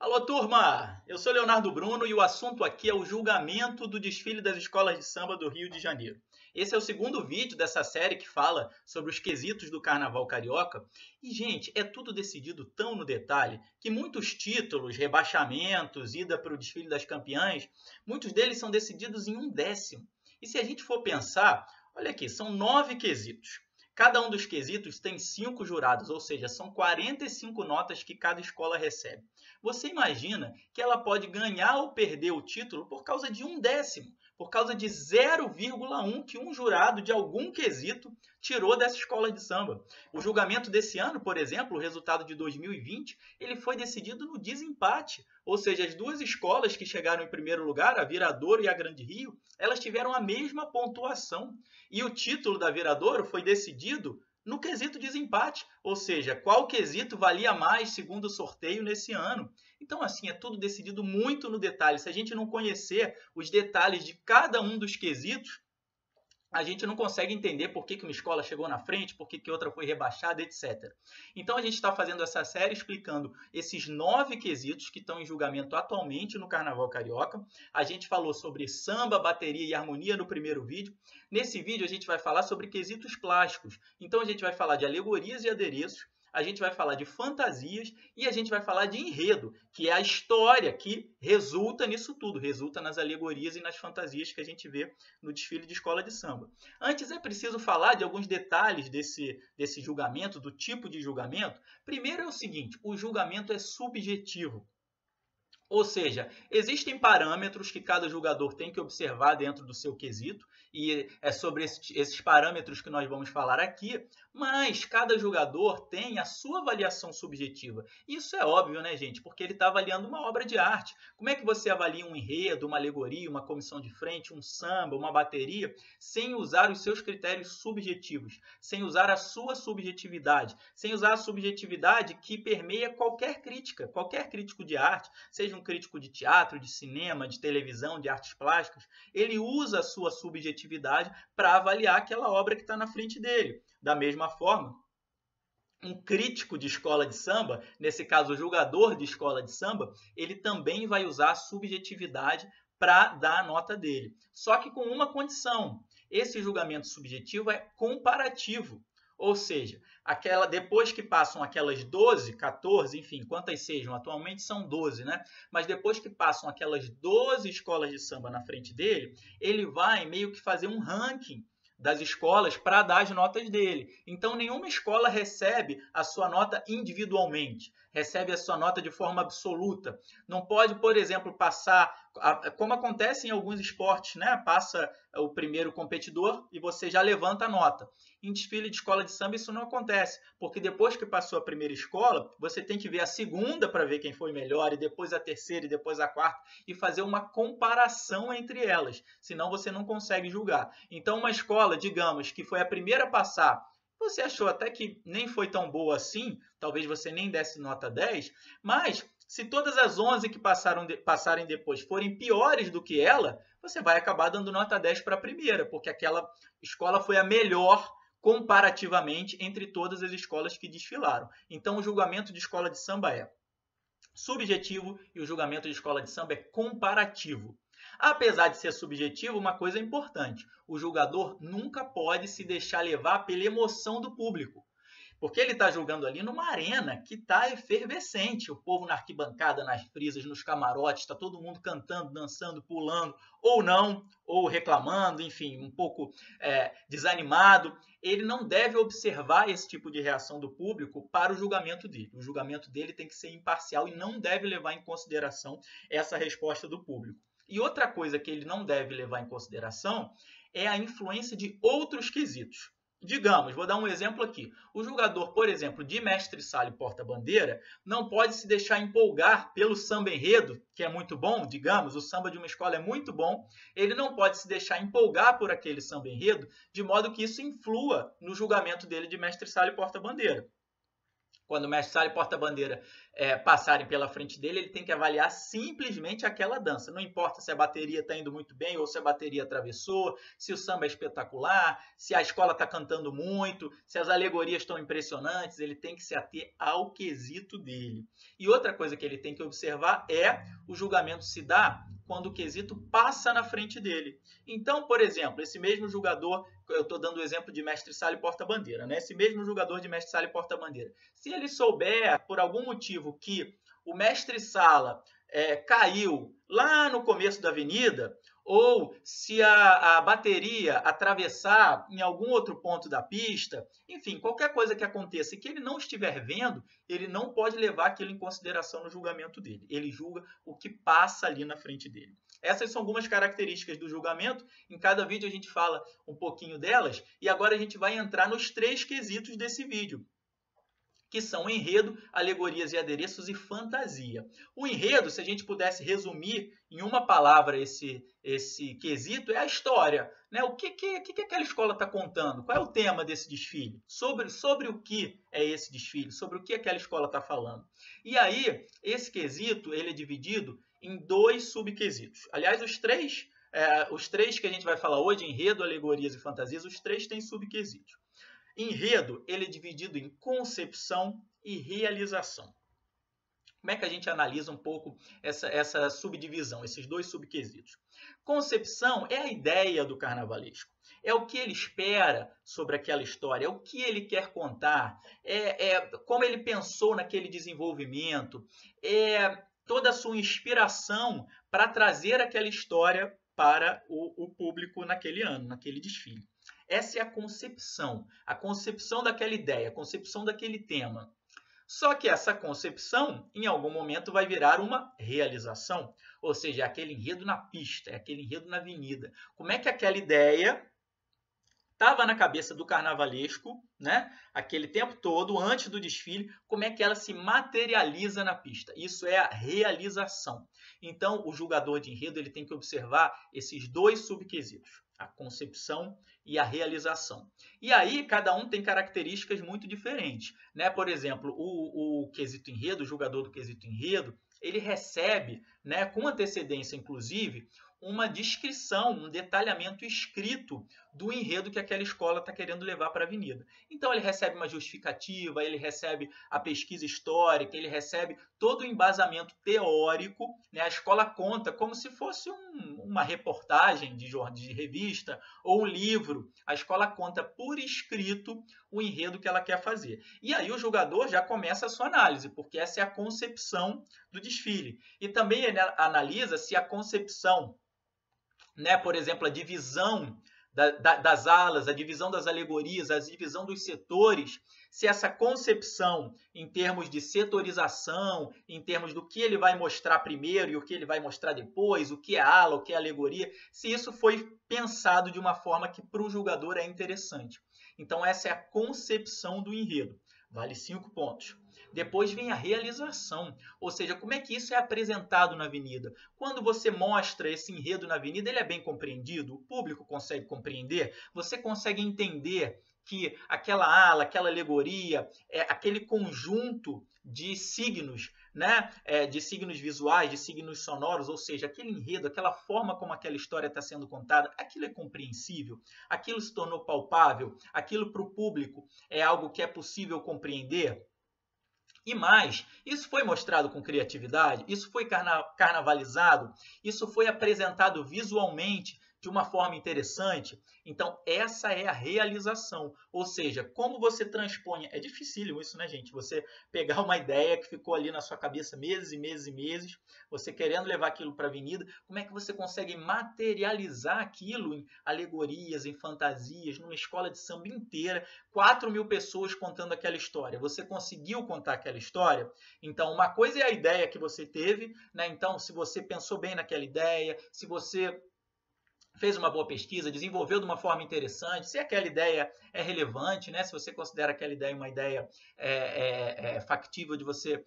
Alô, turma! Eu sou Leonardo Bruno e o assunto aqui é o julgamento do desfile das escolas de samba do Rio de Janeiro. Esse é o segundo vídeo dessa série que fala sobre os quesitos do Carnaval Carioca. E, gente, é tudo decidido tão no detalhe que muitos títulos, rebaixamentos, ida para o desfile das campeãs, muitos deles são decididos em um décimo. E se a gente for pensar, olha aqui, são 9 quesitos. Cada um dos quesitos tem 5 jurados, ou seja, são 45 notas que cada escola recebe. Você imagina que ela pode ganhar ou perder o título por causa de um décimo, por causa de 0,1 que um jurado de algum quesito tirou dessa escola de samba. O julgamento desse ano, por exemplo, o resultado de 2020, ele foi decidido no desempate, ou seja, as duas escolas que chegaram em primeiro lugar, a Viradouro e a Grande Rio, elas tiveram a mesma pontuação. E o título da Viradouro foi decidido no quesito desempate, ou seja, qual quesito valia mais segundo o sorteio nesse ano. Então, assim, é tudo decidido muito no detalhe. Se a gente não conhecer os detalhes de cada um dos quesitos, a gente não consegue entender por que uma escola chegou na frente, por que outra foi rebaixada, etc. Então, a gente está fazendo essa série explicando esses 9 quesitos que estão em julgamento atualmente no Carnaval Carioca. A gente falou sobre samba, bateria e harmonia no primeiro vídeo. Nesse vídeo, a gente vai falar sobre quesitos plásticos. Então, a gente vai falar de alegorias e adereços, a gente vai falar de fantasias e a gente vai falar de enredo, que é a história que resulta nisso tudo, resulta nas alegorias e nas fantasias que a gente vê no desfile de escola de samba. Antes é preciso falar de alguns detalhes desse julgamento, do tipo de julgamento. Primeiro é o seguinte, o julgamento é subjetivo. Ou seja, existem parâmetros que cada jogador tem que observar dentro do seu quesito, e é sobre esses parâmetros que nós vamos falar aqui, mas cada jogador tem a sua avaliação subjetiva. Isso é óbvio, né, gente? Porque ele está avaliando uma obra de arte. Como é que você avalia um enredo, uma alegoria, uma comissão de frente, um samba, uma bateria, sem usar os seus critérios subjetivos, sem usar a sua subjetividade, sem usar a subjetividade que permeia qualquer crítica, qualquer crítico de arte, seja um crítico de teatro, de cinema, de televisão, de artes plásticas, ele usa a sua subjetividade para avaliar aquela obra que está na frente dele. Da mesma forma, um crítico de escola de samba, nesse caso o julgador de escola de samba, ele também vai usar a subjetividade para dar a nota dele. Só que com uma condição: esse julgamento subjetivo é comparativo. Ou seja, depois que passam aquelas 12, 14, enfim, quantas sejam, atualmente são 12, né? Mas depois que passam aquelas 12 escolas de samba na frente dele, ele vai meio que fazer um ranking das escolas para dar as notas dele. Então, nenhuma escola recebe a sua nota individualmente, recebe a sua nota de forma absoluta. Não pode, por exemplo, passar, como acontece em alguns esportes, né? Passa o primeiro competidor e você já levanta a nota. Em desfile de escola de samba isso não acontece, porque depois que passou a primeira escola, você tem que ver a segunda para ver quem foi melhor, e depois a terceira, e depois a quarta, e fazer uma comparação entre elas, senão você não consegue julgar. Então, uma escola, digamos, que foi a primeira a passar, você achou até que nem foi tão boa assim, talvez você nem desse nota 10, mas se todas as 11 que passarem depois forem piores do que ela, você vai acabar dando nota 10 para a primeira, porque aquela escola foi a melhor comparativamente entre todas as escolas que desfilaram. Então, o julgamento de escola de samba é subjetivo e o julgamento de escola de samba é comparativo. Apesar de ser subjetivo, uma coisa é importante: o julgador nunca pode se deixar levar pela emoção do público. Porque ele está jogando ali numa arena que está efervescente. O povo na arquibancada, nas frisas, nos camarotes, está todo mundo cantando, dançando, pulando, ou não, ou reclamando, enfim, um pouco desanimado. Ele não deve observar esse tipo de reação do público para o julgamento dele. O julgamento dele tem que ser imparcial e não deve levar em consideração essa resposta do público. E outra coisa que ele não deve levar em consideração é a influência de outros quesitos. Digamos, vou dar um exemplo aqui. O jogador, por exemplo, de mestre-sala e porta-bandeira, não pode se deixar empolgar pelo samba enredo, que é muito bom, digamos, o samba de uma escola é muito bom. Ele não pode se deixar empolgar por aquele samba enredo, de modo que isso influa no julgamento dele de mestre-sala e porta-bandeira. Quando o mestre-sala e porta-bandeira passarem pela frente dele, ele tem que avaliar simplesmente aquela dança. Não importa se a bateria está indo muito bem ou se a bateria atravessou, se o samba é espetacular, se a escola está cantando muito, se as alegorias estão impressionantes, ele tem que se ater ao quesito dele. E outra coisa que ele tem que observar é o julgamento se dá quando o quesito passa na frente dele. Então, por exemplo, esse mesmo julgador, eu estou dando o exemplo de mestre-sala e porta-bandeira, né? Esse mesmo julgador de mestre-sala e porta-bandeira, se ele souber, por algum motivo, que o mestre-sala caiu lá no começo da avenida, ou se a bateria atravessar em algum outro ponto da pista, enfim, qualquer coisa que aconteça e que ele não estiver vendo, ele não pode levar aquilo em consideração no julgamento dele. Ele julga o que passa ali na frente dele. Essas são algumas características do julgamento. Em cada vídeo a gente fala um pouquinho delas. E agora a gente vai entrar nos 3 quesitos desse vídeo, que são enredo, alegorias e adereços e fantasia. O enredo, se a gente pudesse resumir em uma palavra esse quesito, é a história. Né? O que aquela escola está contando? Qual é o tema desse desfile? Sobre o que é esse desfile? Sobre o que aquela escola está falando? E aí, esse quesito ele é dividido em 2 subquesitos. Aliás, os três que a gente vai falar hoje, enredo, alegorias e fantasias, os 3 têm subquesitos. Enredo, ele é dividido em concepção e realização. Como é que a gente analisa um pouco essa subdivisão, esses 2 subquesitos? Concepção é a ideia do carnavalesco. É o que ele espera sobre aquela história, é o que ele quer contar, como ele pensou naquele desenvolvimento, é toda a sua inspiração para trazer aquela história para o público naquele ano, naquele desfile. Essa é a concepção daquela ideia, a concepção daquele tema. Só que essa concepção, em algum momento, vai virar uma realização. Ou seja, é aquele enredo na pista, é aquele enredo na avenida. Como é que aquela ideia estava na cabeça do carnavalesco, né? Aquele tempo todo, antes do desfile, como é que ela se materializa na pista. Isso é a realização. Então, o julgador de enredo ele tem que observar esses 2 subquesitos, a concepção e a realização. E aí, cada um tem características muito diferentes. Né? Por exemplo, o quesito enredo, o julgador do quesito enredo, ele recebe, né, com antecedência, inclusive, uma descrição, um detalhamento escrito do enredo que aquela escola está querendo levar para a avenida. Então, ele recebe uma justificativa, ele recebe a pesquisa histórica, ele recebe todo o embasamento teórico. Né? A escola conta como se fosse uma reportagem de revista ou um livro. A escola conta por escrito o enredo que ela quer fazer. E aí o julgador já começa a sua análise, porque essa é a concepção do desfile. E também ele analisa se a concepção, né, por exemplo, a divisão das alas, a divisão das alegorias, a divisão dos setores, se essa concepção em termos de setorização, em termos do que ele vai mostrar primeiro e o que ele vai mostrar depois, o que é ala, o que é alegoria, se isso foi pensado de uma forma que para o julgador é interessante. Então essa é a concepção do enredo. Vale 5 pontos. Depois vem a realização, ou seja, como é que isso é apresentado na avenida. Quando você mostra esse enredo na avenida, ele é bem compreendido, o público consegue compreender, você consegue entender que aquela ala, aquela alegoria, aquele conjunto de signos, né? De signos visuais, de signos sonoros, ou seja, aquele enredo, aquela forma como aquela história está sendo contada, aquilo é compreensível, aquilo se tornou palpável, aquilo para o público é algo que é possível compreender. E mais, isso foi mostrado com criatividade, isso foi carnavalizado, isso foi apresentado visualmente de uma forma interessante. Então, essa é a realização. Ou seja, como você transpõe... É dificílimo isso, né, gente? Você pegar uma ideia que ficou ali na sua cabeça meses e meses e meses, você querendo levar aquilo para a avenida, como é que você consegue materializar aquilo em alegorias, em fantasias, numa escola de samba inteira, 4.000 pessoas contando aquela história. Você conseguiu contar aquela história? Então, uma coisa é a ideia que você teve, né? Então, se você pensou bem naquela ideia, se você fez uma boa pesquisa, desenvolveu de uma forma interessante, se aquela ideia é relevante, né? Se você considera aquela ideia uma ideia factível de você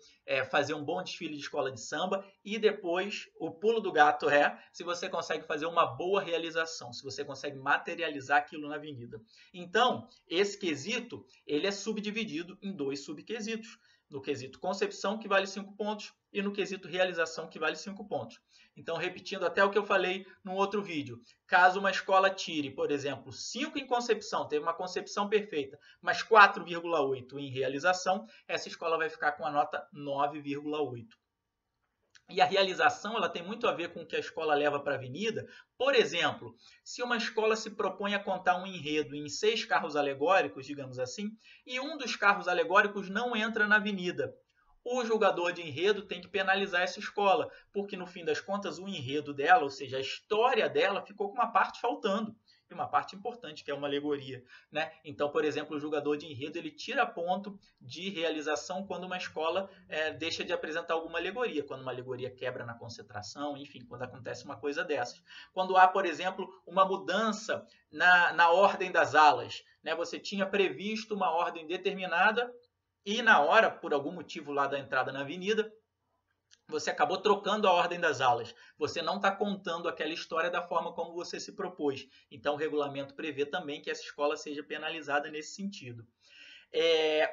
fazer um bom desfile de escola de samba, e depois o pulo do gato se você consegue fazer uma boa realização, se você consegue materializar aquilo na avenida. Então, esse quesito ele é subdividido em 2 subquesitos. no quesito concepção, que vale 5 pontos, e no quesito realização, que vale 5 pontos. Então, repetindo até o que eu falei no outro vídeo, caso uma escola tire, por exemplo, 5 em concepção, teve uma concepção perfeita, mas 4,8 em realização, essa escola vai ficar com a nota 9,8. E a realização ela tem muito a ver com o que a escola leva para a avenida. Por exemplo, se uma escola se propõe a contar um enredo em 6 carros alegóricos, digamos assim, e um dos carros alegóricos não entra na avenida, o julgador de enredo tem que penalizar essa escola, porque no fim das contas o enredo dela, ou seja, a história dela, ficou com uma parte faltando. E uma parte importante, que é uma alegoria, né? Então, por exemplo, o julgador de enredo ele tira ponto de realização quando uma escola deixa de apresentar alguma alegoria, quando uma alegoria quebra na concentração, enfim, quando acontece uma coisa dessas. Quando há, por exemplo, uma mudança na ordem das alas, né? Você tinha previsto uma ordem determinada e na hora, por algum motivo lá da entrada na avenida, você acabou trocando a ordem das alas. Você não está contando aquela história da forma como você se propôs. Então, o regulamento prevê também que essa escola seja penalizada nesse sentido.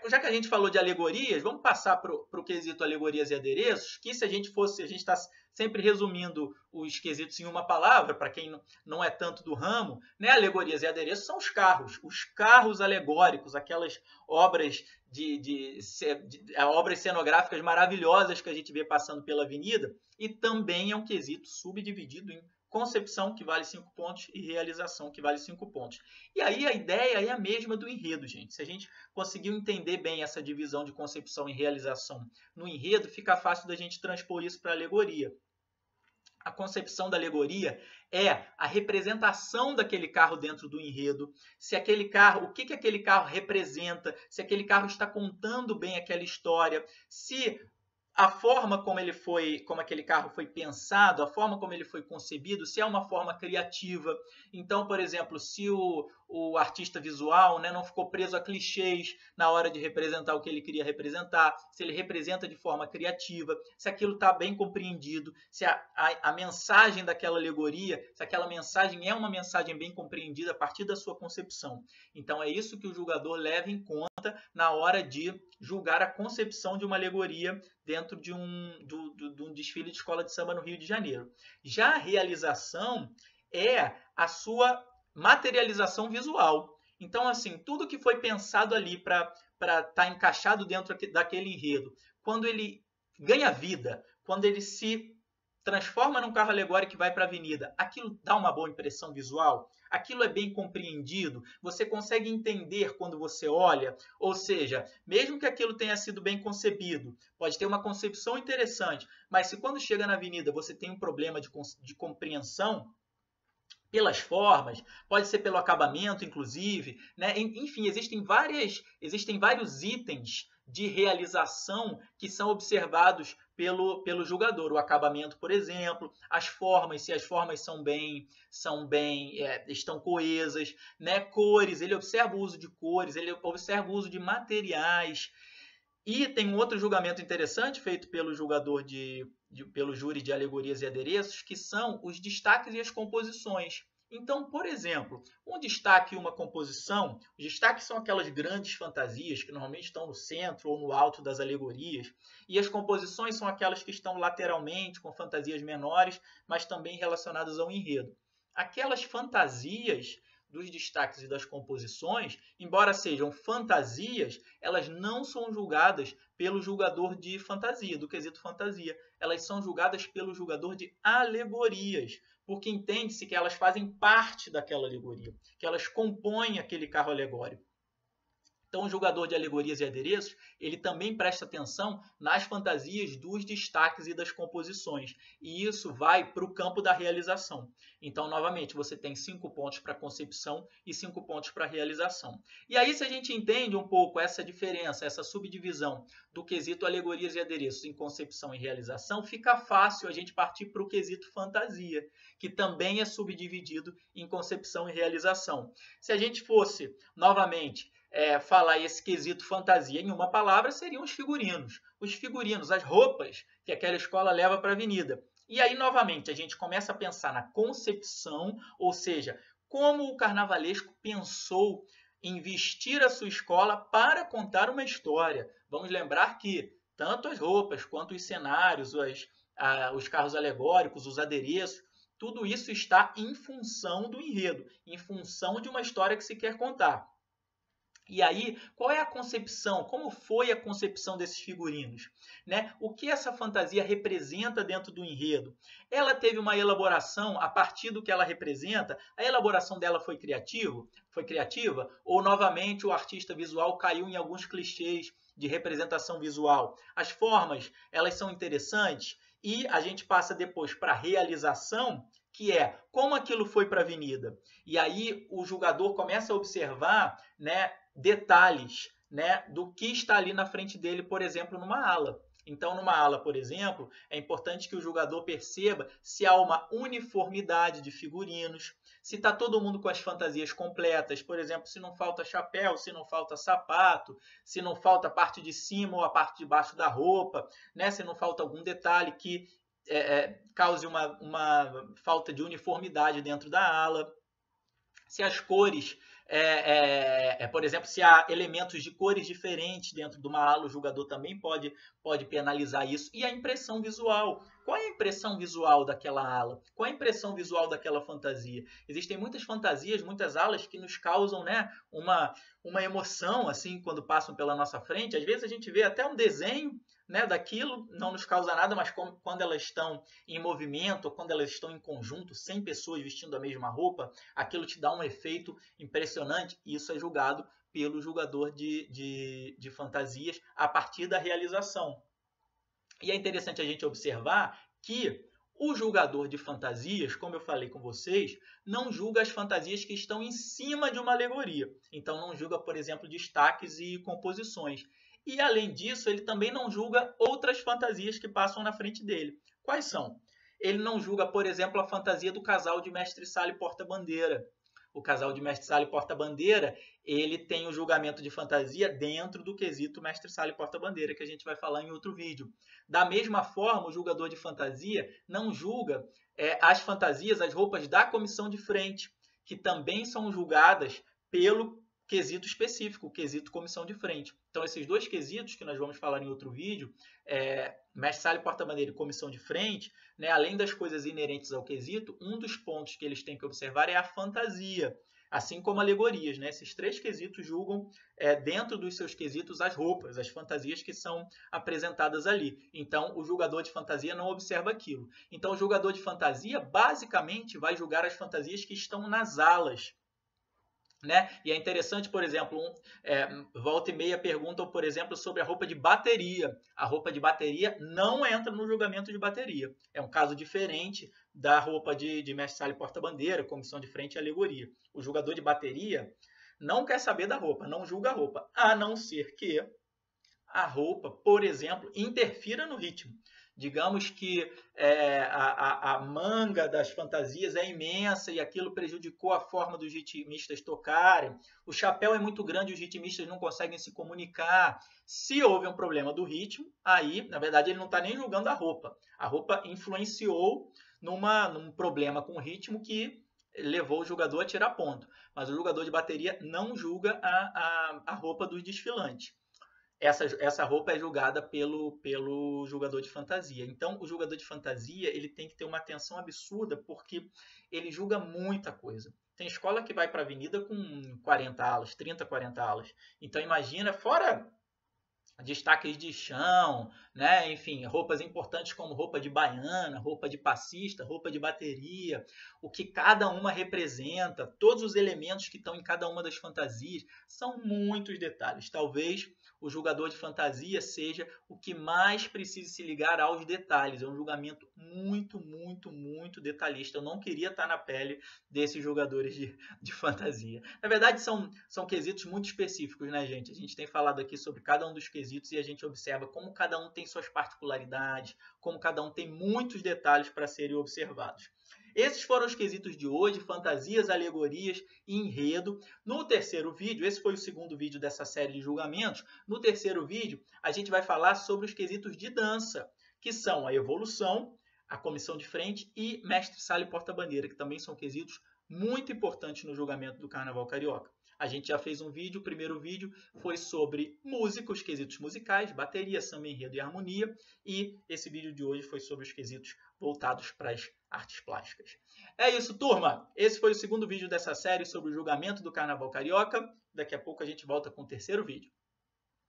Já que a gente falou de alegorias, vamos passar para o quesito alegorias e adereços, que se a gente está sempre resumindo os quesitos em uma palavra, para quem não é tanto do ramo, né? Alegorias e adereços são os carros alegóricos, aquelas obras obras cenográficas maravilhosas que a gente vê passando pela avenida, e também é um quesito subdividido em concepção, que vale 5 pontos, e realização, que vale 5 pontos. E aí a ideia é a mesma do enredo, gente. Se a gente conseguiu entender bem essa divisão de concepção e realização no enredo, fica fácil da gente transpor isso para a alegoria. A concepção da alegoria é a representação daquele carro dentro do enredo, se aquele carro, o que aquele carro representa, se aquele carro está contando bem aquela história, se a forma como aquele carro foi pensado, a forma como ele foi concebido, se é uma forma criativa. Então, por exemplo, se o artista visual, né, não ficou preso a clichês na hora de representar o que ele queria representar, se ele representa de forma criativa, se aquilo está bem compreendido, se a mensagem daquela alegoria, se aquela mensagem é uma mensagem bem compreendida a partir da sua concepção. Então, é isso que o julgador leva em conta na hora de julgar a concepção de uma alegoria dentro de um desfile de escola de samba no Rio de Janeiro. Já a realização é a sua materialização visual. Então, assim, tudo que foi pensado ali para estar encaixado dentro daquele enredo, quando ele ganha vida, quando ele se transforma num carro alegórico que vai para a avenida, aquilo dá uma boa impressão visual? Aquilo é bem compreendido? Você consegue entender quando você olha? Ou seja, mesmo que aquilo tenha sido bem concebido, pode ter uma concepção interessante, mas se quando chega na avenida você tem um problema de compreensão, pelas formas, pode ser pelo acabamento, inclusive, né? Enfim, existem vários itens de realização que são observados pelo julgador. O acabamento, por exemplo, as formas, se as formas estão coesas, né? Cores, ele observa o uso de cores, ele observa o uso de materiais. E tem um outro julgamento interessante feito pelo julgador pelo júri de alegorias e adereços, que são os destaques e as composições. Então, por exemplo, um destaque e uma composição, os destaques são aquelas grandes fantasias que normalmente estão no centro ou no alto das alegorias, e as composições são aquelas que estão lateralmente, com fantasias menores, mas também relacionadas ao enredo. Aquelas fantasias dos destaques e das composições, embora sejam fantasias, elas não são julgadas pelo julgador de fantasia, do quesito fantasia. Elas são julgadas pelo julgador de alegorias, porque entende-se que elas fazem parte daquela alegoria, que elas compõem aquele carro alegórico. Então, o julgador de alegorias e adereços, ele também presta atenção nas fantasias dos destaques e das composições. E isso vai para o campo da realização. Então, novamente, você tem 5 pontos para concepção e 5 pontos para realização. E aí, se a gente entende um pouco essa diferença, essa subdivisão do quesito alegorias e adereços em concepção e realização, fica fácil a gente partir para o quesito fantasia, que também é subdividido em concepção e realização. Se a gente fosse, novamente, falar esse quesito fantasia em uma palavra, seriam os figurinos. Os figurinos, as roupas que aquela escola leva para a avenida. E aí, novamente, a gente começa a pensar na concepção, ou seja, como o carnavalesco pensou em vestir a sua escola para contar uma história. Vamos lembrar que tanto as roupas quanto os cenários, os carros alegóricos, os adereços, tudo isso está em função do enredo, em função de uma história que se quer contar. E aí, qual é a concepção? Como foi a concepção desses figurinos? Né? O que essa fantasia representa dentro do enredo? Ela teve uma elaboração a partir do que ela representa? A elaboração dela foi criativa? Ou novamente o artista visual caiu em alguns clichês de representação visual? As formas, elas são interessantes? E a gente passa depois para a realização, que é como aquilo foi para a avenida. E aí o julgador começa a observar, né, detalhes, né, do que está ali na frente dele, por exemplo, numa ala. Então, numa ala, por exemplo, é importante que o julgador perceba se há uma uniformidade de figurinos, se está todo mundo com as fantasias completas, por exemplo, se não falta chapéu, se não falta sapato, se não falta a parte de cima ou a parte de baixo da roupa, né, se não falta algum detalhe que cause uma falta de uniformidade dentro da ala. Se as cores, por exemplo, se há elementos de cores diferentes dentro de uma ala, o jogador também pode penalizar isso. E a impressão visual. Qual é a impressão visual daquela ala? Qual é a impressão visual daquela fantasia? Existem muitas fantasias, muitas alas que nos causam, né, uma emoção assim quando passam pela nossa frente. Às vezes a gente vê até um desenho, né, daquilo, não nos causa nada, mas quando elas estão em movimento, ou quando elas estão em conjunto, 100 pessoas vestindo a mesma roupa, aquilo te dá um efeito impressionante, e isso é julgado pelo julgador de fantasias a partir da realização. E é interessante a gente observar que o julgador de fantasias, como eu falei com vocês, não julga as fantasias que estão em cima de uma alegoria. Então não julga, por exemplo, destaques e composições. E, além disso, ele também não julga outras fantasias que passam na frente dele. Quais são? Ele não julga, por exemplo, a fantasia do casal de mestre-sala e porta-bandeira. O casal de mestre-sala e porta-bandeira, ele tem o julgamento de fantasia dentro do quesito mestre-sala e porta-bandeira, que a gente vai falar em outro vídeo. Da mesma forma, o julgador de fantasia não julga as fantasias, as roupas da comissão de frente, que também são julgadas pelo quesito específico, o quesito comissão de frente. Então, esses dois quesitos que nós vamos falar em outro vídeo, mestre-sala e porta-bandeira e comissão de frente, né, além das coisas inerentes ao quesito, um dos pontos que eles têm que observar é a fantasia, assim como alegorias. Né? Esses três quesitos julgam, dentro dos seus quesitos, as roupas, as fantasias que são apresentadas ali. Então, o julgador de fantasia não observa aquilo. Então, o julgador de fantasia, basicamente, vai julgar as fantasias que estão nas alas. Né? E é interessante, por exemplo, volta e meia perguntam, por exemplo, sobre a roupa de bateria. A roupa de bateria não entra no julgamento de bateria. É um caso diferente da roupa de mestre-sala e porta-bandeira, comissão de frente e alegoria. O julgador de bateria não quer saber da roupa, não julga a roupa, a não ser que a roupa, por exemplo, interfira no ritmo. Digamos que a manga das fantasias é imensa e aquilo prejudicou a forma dos ritmistas tocarem. O chapéu é muito grande e os ritmistas não conseguem se comunicar. Se houve um problema do ritmo, aí, na verdade, ele não está nem julgando a roupa. A roupa influenciou num problema com o ritmo que levou o jogador a tirar ponto. Mas o jogador de bateria não julga a roupa dos desfilantes. Essa roupa é julgada pelo julgador de fantasia. Então, o julgador de fantasia ele tem que ter uma atenção absurda porque ele julga muita coisa. Tem escola que vai para a avenida com 40 alas, 30, 40 alas. Então, imagina, fora destaques de chão, né? Enfim, roupas importantes como roupa de baiana, roupa de passista, roupa de bateria, o que cada uma representa, todos os elementos que estão em cada uma das fantasias, são muitos detalhes. Talvez o julgador de fantasia seja o que mais precisa se ligar aos detalhes. É um julgamento muito, muito, muito detalhista. Eu não queria estar na pele desses julgadores de fantasia. Na verdade, são quesitos muito específicos, né, gente? A gente tem falado aqui sobre cada um dos quesitos e a gente observa como cada um tem suas particularidades, como cada um tem muitos detalhes para serem observados. Esses foram os quesitos de hoje, fantasias, alegorias e enredo. No terceiro vídeo, esse foi o segundo vídeo dessa série de julgamentos, no terceiro vídeo a gente vai falar sobre os quesitos de dança, que são a evolução, a comissão de frente e mestre-sala e porta-bandeira, que também são quesitos muito importantes no julgamento do Carnaval Carioca. A gente já fez um vídeo, o primeiro vídeo foi sobre música, os quesitos musicais, bateria, samba, enredo e harmonia, e esse vídeo de hoje foi sobre os quesitos voltados para as artes plásticas. É isso, turma! Esse foi o segundo vídeo dessa série sobre o julgamento do Carnaval Carioca. Daqui a pouco a gente volta com o terceiro vídeo.